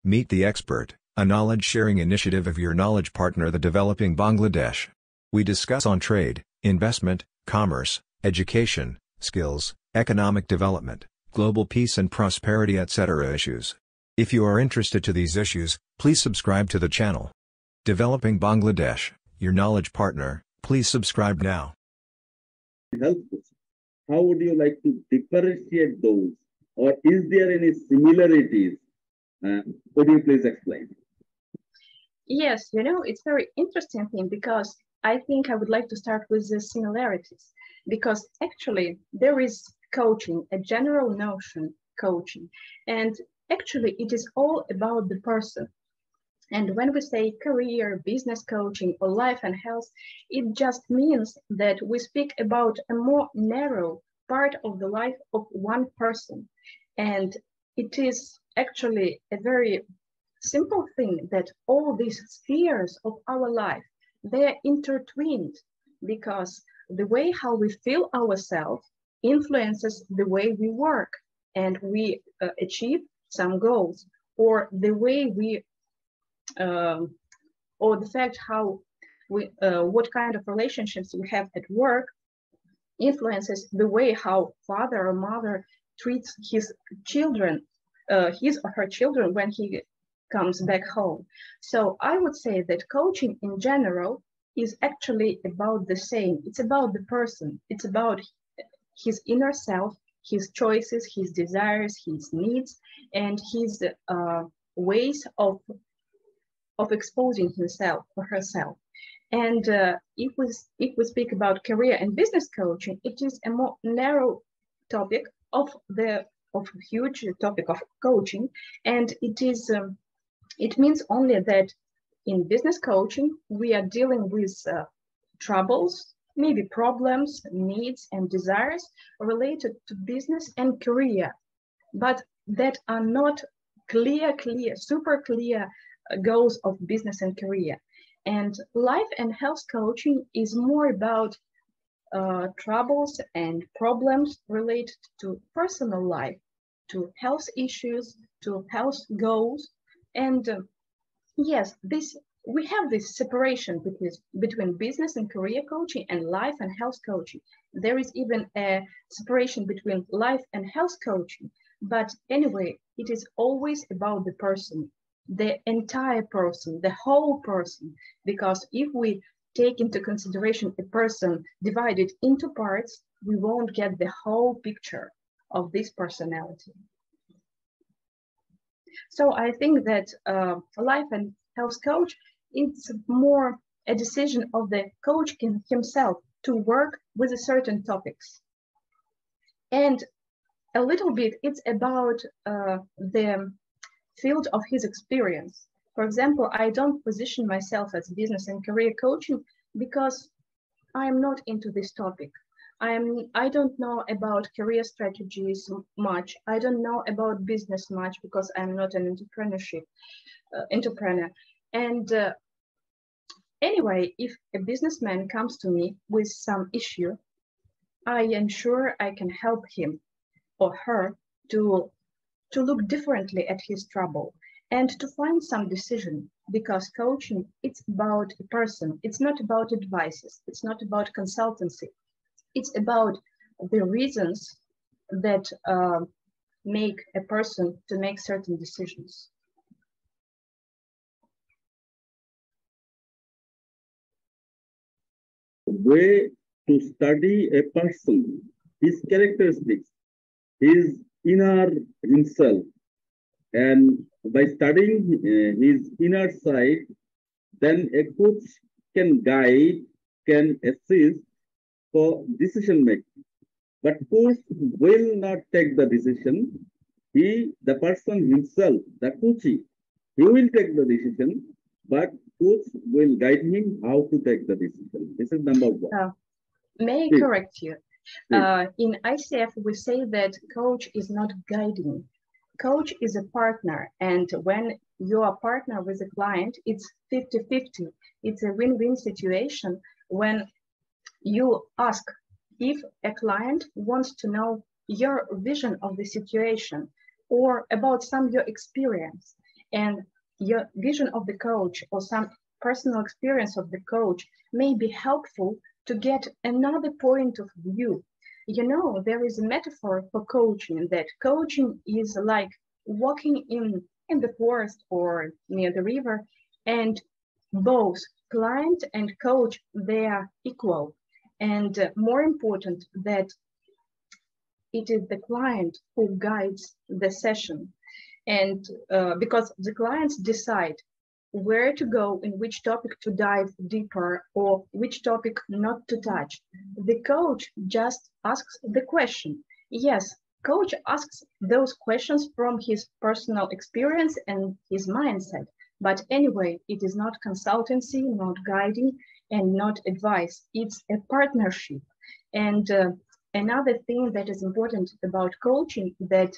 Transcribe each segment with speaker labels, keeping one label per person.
Speaker 1: Meet the Expert, a knowledge-sharing initiative of your knowledge partner, the Developing Bangladesh. We discuss on trade, investment, commerce, education, skills, economic development, global peace and prosperity, etc. issues. If you are interested to these issues, please subscribe to the channel. Developing Bangladesh, your knowledge partner, please subscribe now.
Speaker 2: How would you like to differentiate those? Or is there any similarities? Could you please explain?
Speaker 3: Yes, it's very interesting thing, because I think I would like to start with the similarities, because actually there is coaching, a general notion, coaching, and actually it is all about the person. And when we say career, business coaching, or life and health, it just means that we speak about a more narrow part of the life of one person. And it is actually a very simple thing that all these spheres of our life, they're intertwined, because the way how we feel ourselves influences the way we work and we achieve some goals, or the way we or the fact how we what kind of relationships we have at work influences the way how father or mother treats his children, his or her children, when he comes back home. So I would say that coaching in general is actually about the same. It's about the person. It's about his inner self, his choices, his desires, his needs, and his ways of exposing himself or herself. And if we speak about career and business coaching, it is a more narrow topic of huge topic of coaching, and it means only that in business coaching we are dealing with troubles, maybe problems, needs, and desires related to business and career, but that are not super clear goals of business and career. And life and health coaching is more about troubles and problems related to personal life, to health issues, to health goals. And yes, we have this separation between business and career coaching and life and health coaching. There is even a separation between life and health coaching. But anyway, it is always about the person, the entire person, the whole person, because if we take into consideration a person divided into parts, we won't get the whole picture of this personality. So I think that life and health coach, it's more a decision of the coach himself to work with certain topics. And a little bit, it's about the field of his experience. For example, I don't position myself as business and career coaching because I'm not into this topic. I don't know about career strategies much. I don't know about business much because I'm not an entrepreneur. And anyway, if a businessman comes to me with some issue, I am sure I can help him or her to look differently at his trouble and to find some decision, because coaching, it's about a person. It's not about advices. It's not about consultancy. It's about the reasons that make a person to make certain decisions.
Speaker 2: Way to study a person, his characteristics, his inner himself, and by studying his inner side, then a coach can guide, can assist for decision making. But coach will not take the decision. The person himself, the coachee, he will take the decision, but coach will guide him how to take the decision. This is number one.
Speaker 3: May I correct you? In ICF, we say that coach is not guiding. Coach is a partner, and when you are a partner with a client, it's 50-50. It's a win-win situation when you ask if a client wants to know your vision of the situation or about some of your experience. And your vision of the coach or some personal experience of the coach may be helpful to get another point of view. You know, there is a metaphor for coaching, that coaching is like walking in the forest or near the river, and both client and coach, they are equal. And more important, that it is the client who guides the session. And because the clients decide where to go, in which topic to dive deeper, or which topic not to touch. The coach just asks the question. Yes, coach asks those questions from his personal experience and his mindset. But anyway, it is not consultancy, not guiding, and not advice. It's a partnership. And another thing that is important about coaching, that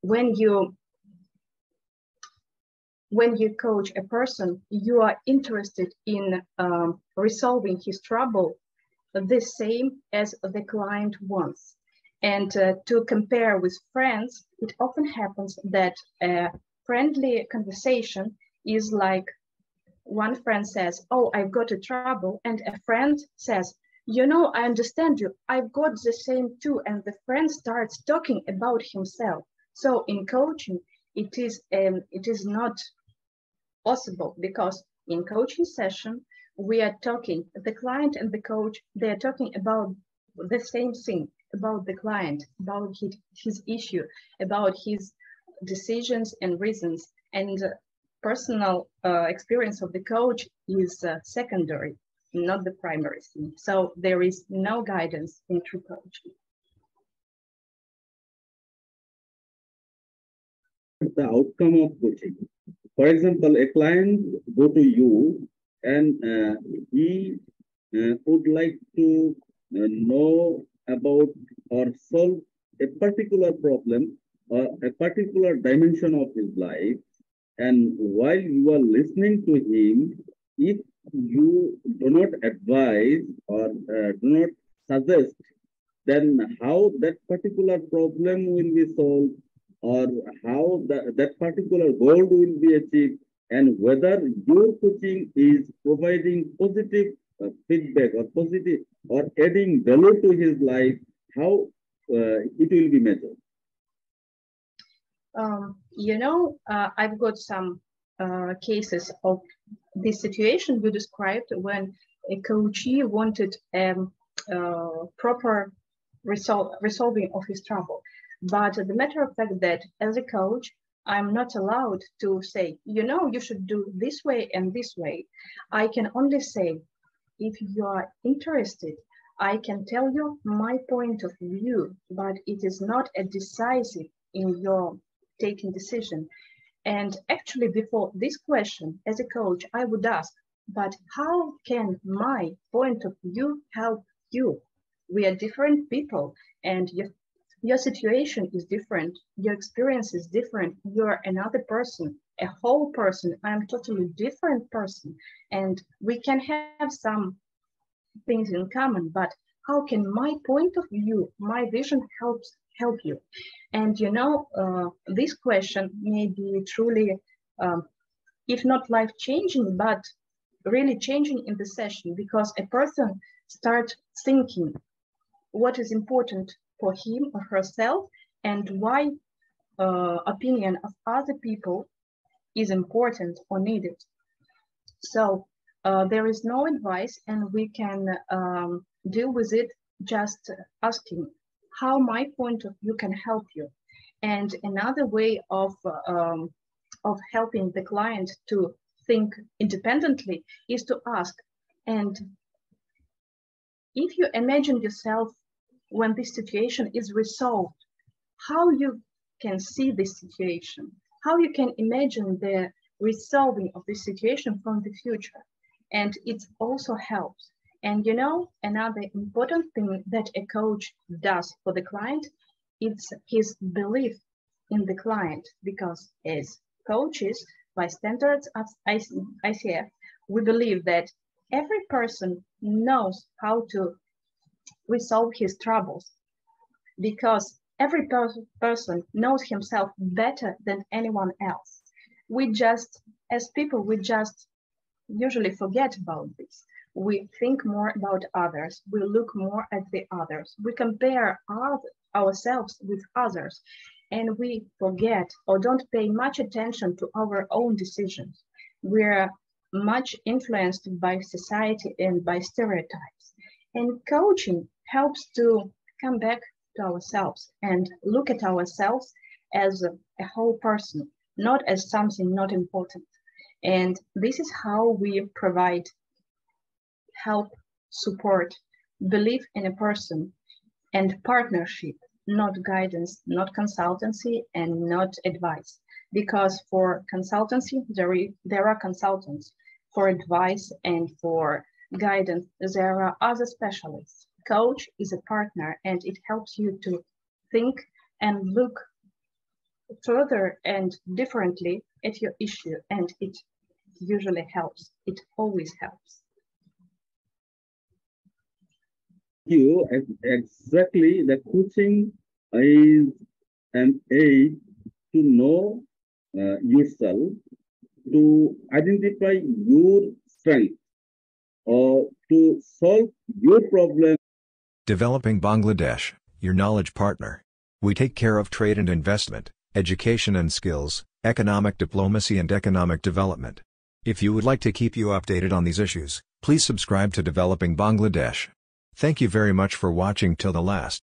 Speaker 3: when you coach a person, you are interested in resolving his trouble the same as the client wants. And to compare with friends, it often happens that a friendly conversation is like one friend says, oh, I've got a trouble. And a friend says, you know, I understand you. I've got the same too. And the friend starts talking about himself. So in coaching, it is not possible, because in coaching session, we are talking, the client and the coach, they're talking about the same thing, about the client, about his issue, about his decisions and reasons. And personal experience of the coach is secondary, not the primary thing. So there is no guidance in true coaching.
Speaker 2: The outcome of coaching. For example, a client go to you and he would like to know about or solve a particular problem or a particular dimension of his life. And while you are listening to him, if you do not advise or do not suggest, then how that particular problem will be solved, or how that particular goal will be achieved, and whether your coaching is providing positive feedback or positive or adding value to his life, how it will be measured.
Speaker 3: You know, I've got some cases of this situation you described, when a coachee wanted proper resolving of his trouble. But the matter of fact that as a coach, I'm not allowed to say, you know, you should do this way and this way. I can only say, if you are interested, I can tell you my point of view, but it is not a decisive in your taking decision. And actually, before this question, as a coach, I would ask, but how can my point of view help you? We are different people, and your situation is different. Your experience is different. You're another person, a whole person. I'm a totally different person. And we can have some things in common, but how can my point of view, my vision help you? And you know, this question may be truly, if not life-changing, but really changing in the session, because a person starts thinking what is important for him or herself, and why opinion of other people is important or needed. So there is no advice, and we can deal with it just asking how my point of view can help you. And another way of helping the client to think independently is to ask, and if you imagine yourself when this situation is resolved, how you can see this situation, how you can imagine the resolving of this situation from the future. And it also helps. And you know, another important thing that a coach does for the client, it's his belief in the client, because as coaches, by standards of ICF, we believe that every person knows how to resolve his troubles, because Every person knows himself better than anyone else. As people, we just usually forget about this. We think more about others. We look more at the others. We compare ourselves with others, and we forget or don't pay much attention to our own decisions. We're much influenced by society and by stereotypes. And coaching helps to come back to ourselves and look at ourselves as a whole person, not as something not important. And this is how we provide help, support, belief in a person, and partnership, not guidance, not consultancy, and not advice. Because for consultancy, there are consultants. For advice and for guidance, there are other specialists. Coach is a partner, and it helps you to think and look further and differently at your issue, and it usually helps. It always helps.
Speaker 2: Exactly, the coaching is an aid to know yourself, to identify your strength, or to solve your problem.
Speaker 1: Developing Bangladesh, your knowledge partner. We take care of trade and investment, education and skills, economic diplomacy and economic development. If you would like to keep you updated on these issues, please subscribe to Developing Bangladesh. Thank you very much for watching till the last.